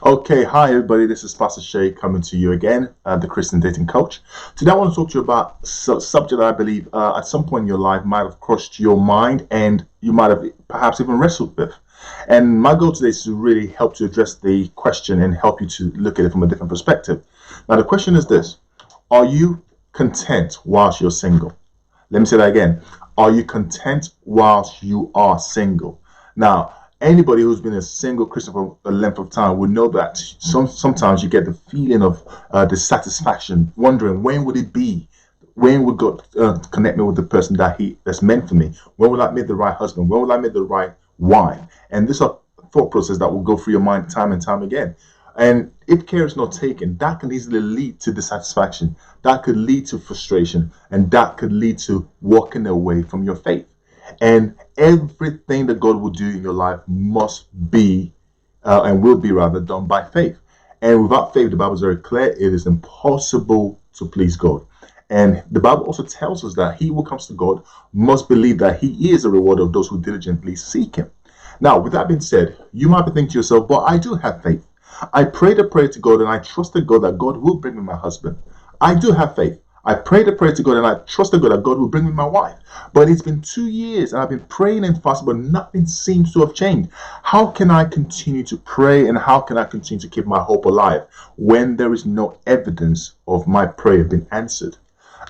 Okay, hi everybody. This is Pastor Shay coming to you again, the Christian dating coach. Today, I want to talk to you about a subject that I believe at some point in your life might have crossed your mind and you might have perhaps even wrestled with. And my goal today is to really help to address the question and help you to look at it from a different perspective. Now, the question is this: are you content whilst you're single? Let me say that again. Are you content whilst you are single? Now, anybody who's been a single Christian for a length of time would know that sometimes you get the feeling of dissatisfaction, wondering when would it be? When would God connect me with the person that's meant for me? When will I meet the right husband? When will I meet the right wife? And this is a thought process that will go through your mind time and time again. And if care is not taken, that can easily lead to dissatisfaction. That could lead to frustration, and that could lead to walking away from your faith. And everything that God will do in your life must be, and will be rather, done by faith. And without faith, the Bible is very clear, it is impossible to please God. And the Bible also tells us that he who comes to God must believe that he is a rewarder of those who diligently seek him. Now, with that being said, you might be thinking to yourself, but I do have faith. I prayed a prayer to God and I trusted God that God will bring me my husband. I do have faith. I prayed a prayer to God and I trusted God that God will bring me my wife. But it's been 2 years and I've been praying and fasting, but nothing seems to have changed. How can I continue to pray and how can I continue to keep my hope alive when there is no evidence of my prayer being answered?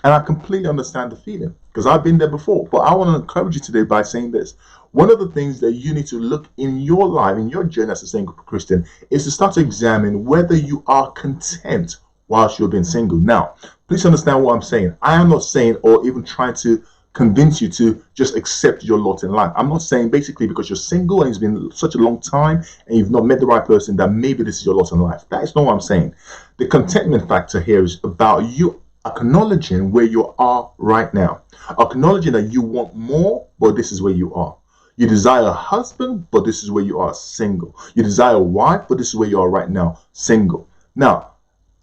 And I completely understand the feeling because I've been there before. But I want to encourage you today by saying this. One of the things that you need to look in your life, in your journey as a single Christian, is to start to examine whether you are content whilst you're being single. Now, please understand what I'm saying. I am not saying or even trying to convince you to just accept your lot in life. I'm not saying basically because you're single and it's been such a long time and you've not met the right person that maybe this is your lot in life. That is not what I'm saying. The contentment factor here is about you acknowledging where you are right now, acknowledging that you want more, but this is where you are. You desire a husband, but this is where you are, single. You desire a wife, but this is where you are right now, single. Now,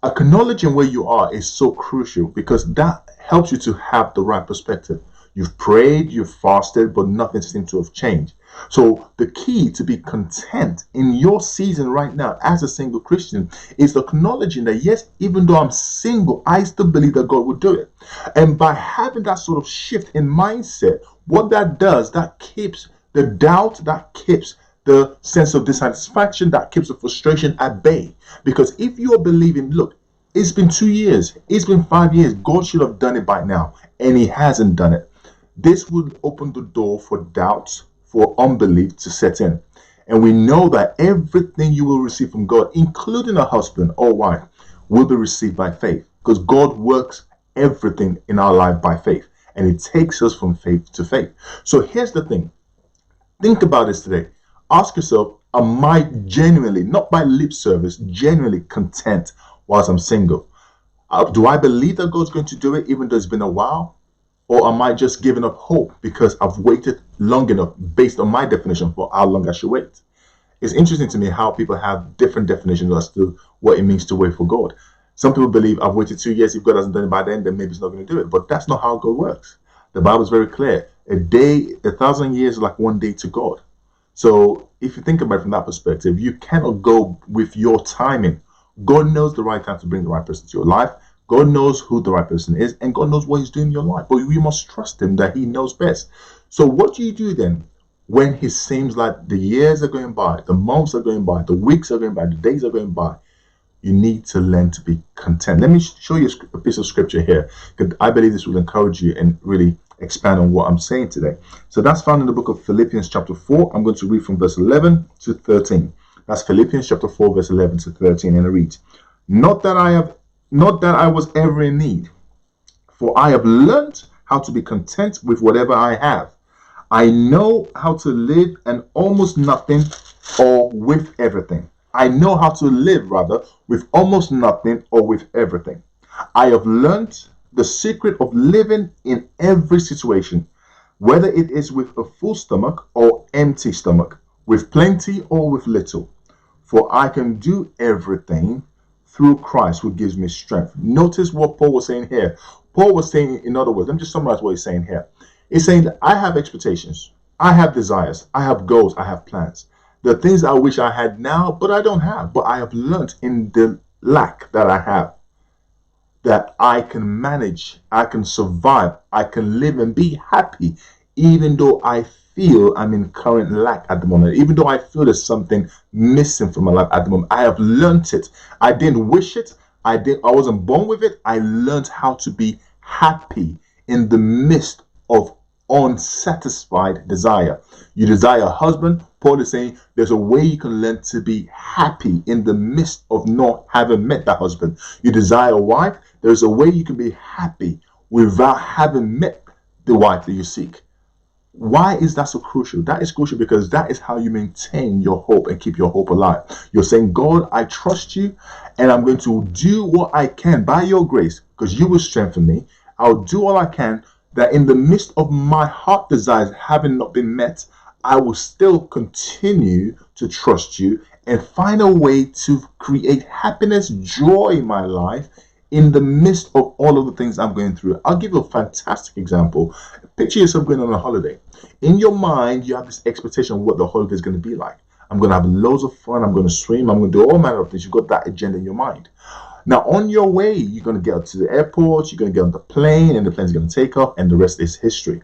acknowledging where you are is so crucial because that helps you to have the right perspective. You've prayed, you've fasted, but nothing seems to have changed. So the key to be content in your season right now as a single Christian is acknowledging that yes, even though I'm single, I still believe that God will do it. And by having that sort of shift in mindset, what that does, that keeps the doubt, that keeps the sense of dissatisfaction, that keeps the frustration at bay. Because if you're believing, look, it's been 2 years, it's been 5 years, God should have done it by now, and he hasn't done it. This would open the door for doubts, for unbelief to set in. And we know that everything you will receive from God, including a husband or wife, will be received by faith. Because God works everything in our life by faith. And it takes us from faith to faith. So here's the thing. Think about this today. Ask yourself, am I genuinely, not by lip service, genuinely content whilst I'm single? Do I believe that God's going to do it even though it's been a while? Or am I just giving up hope because I've waited long enough based on my definition for how long I should wait? It's interesting to me how people have different definitions as to what it means to wait for God. Some people believe I've waited 2 years. If God hasn't done it by then maybe he's not going to do it. But that's not how God works. The Bible is very clear. A day, 1,000 years is like one day to God. So if you think about it from that perspective, you cannot go with your timing. God knows the right time to bring the right person to your life. God knows who the right person is, and God knows what he's doing in your life. But we must trust him that he knows best. So what do you do then when it seems like the years are going by, the months are going by, the weeks are going by, the days are going by? You need to learn to be content. Let me show you a piece of scripture here, because I believe this will encourage you and really expand on what I'm saying today. So that's found in the book of Philippians chapter 4. I'm going to read from verse 11 to 13. That's Philippians chapter 4, verse 11 to 13, and it reads, Not that I was ever in need, for I have learned how to be content with whatever I have. I know how to live and almost nothing, or with everything. I know how to live, rather, with almost nothing or with everything. I have learned the secret of living in every situation, whether it is with a full stomach or empty stomach, with plenty or with little. For I can do everything through Christ who gives me strength. Notice what Paul was saying here. Paul was saying, in other words, let me just summarize what he's saying here. He's saying that I have expectations, I have desires, I have goals, I have plans. The things I wish I had now, but I don't have. But I have learned in the lack that I have that I can manage, I can survive, I can live and be happy, even though I feel I'm in current lack at the moment, even though I feel there's something missing from my life at the moment. I have learned it. I didn't wish it. I wasn't born with it. I learned how to be happy in the midst of unsatisfied desire. You desire a husband. Paul is saying there's a way you can learn to be happy in the midst of not having met that husband. You desire a wife. There's a way you can be happy without having met the wife that you seek. Why is that so crucial? That is crucial because that is how you maintain your hope and keep your hope alive. You're saying, God, I trust you, and I'm going to do what I can by your grace, because you will strengthen me. I'll do all I can, that in the midst of my heart desires having not been met, I will still continue to trust you and find a way to create happiness, joy in my life in the midst of all of the things I'm going through. I'll give you a fantastic example. Picture yourself going on a holiday. In your mind, you have this expectation of what the holiday is going to be like. I'm going to have loads of fun. I'm going to swim. I'm going to do all manner of things. You've got that agenda in your mind. Now, on your way, you're going to get to the airport. You're going to get on the plane, and the plane's going to take off, and the rest is history.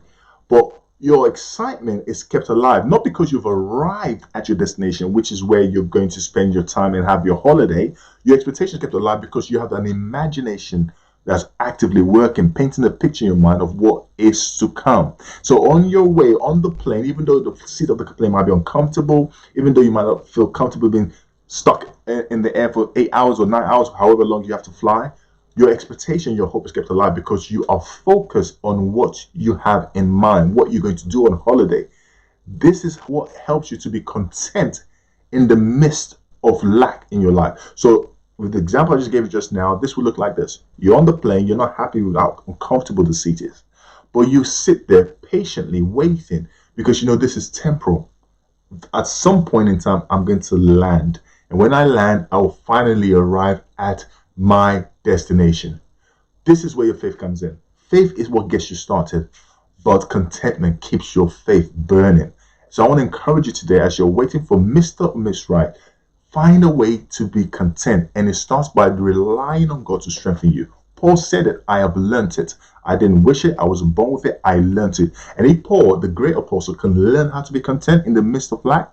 But your excitement is kept alive, not because you've arrived at your destination, which is where you're going to spend your time and have your holiday. Your expectation is kept alive because you have an imagination that's actively working, painting a picture in your mind of what is to come. So on your way on the plane, even though the seat of the plane might be uncomfortable, even though you might not feel comfortable being stuck in the air for 8 hours or 9 hours, however long you have to fly, your expectation, your hope is kept alive because you are focused on what you have in mind, what you're going to do on holiday. This is what helps you to be content in the midst of lack in your life. So with the example I just gave you just now, this will look like this. You're on the plane, you're not happy with how uncomfortable the seat is, but you sit there patiently waiting because you know this is temporal. At some point in time, I'm going to land. And when I land, I will finally arrive at my destination. This is where your faith comes in. Faith is what gets you started, but contentment keeps your faith burning. So I want to encourage you today, as you're waiting for Mr. or Miss Right, find a way to be content, and it starts by relying on God to strengthen you. Paul said it, I have learnt it. I didn't wish it, I wasn't born with it, I learnt it. And if Paul, the great apostle, can learn how to be content in the midst of lack,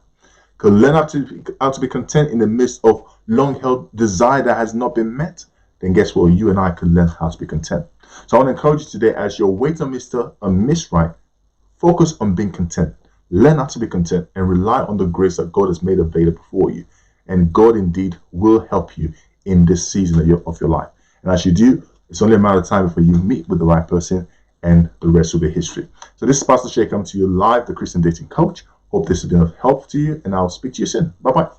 can learn how to be content in the midst of long-held desire that has not been met, then guess what? You and I can learn how to be content. So I want to encourage you today, as you're waiting on Mr. and Miss Right, focus on being content. Learn how to be content and rely on the grace that God has made available for you. And God indeed will help you in this season of your life. And as you do, it's only a matter of time before you meet with the right person, and the rest will be history. So this is Pastor Shay coming to you live, the Christian Dating Coach. Hope this has been of help to you, and I'll speak to you soon. Bye-bye.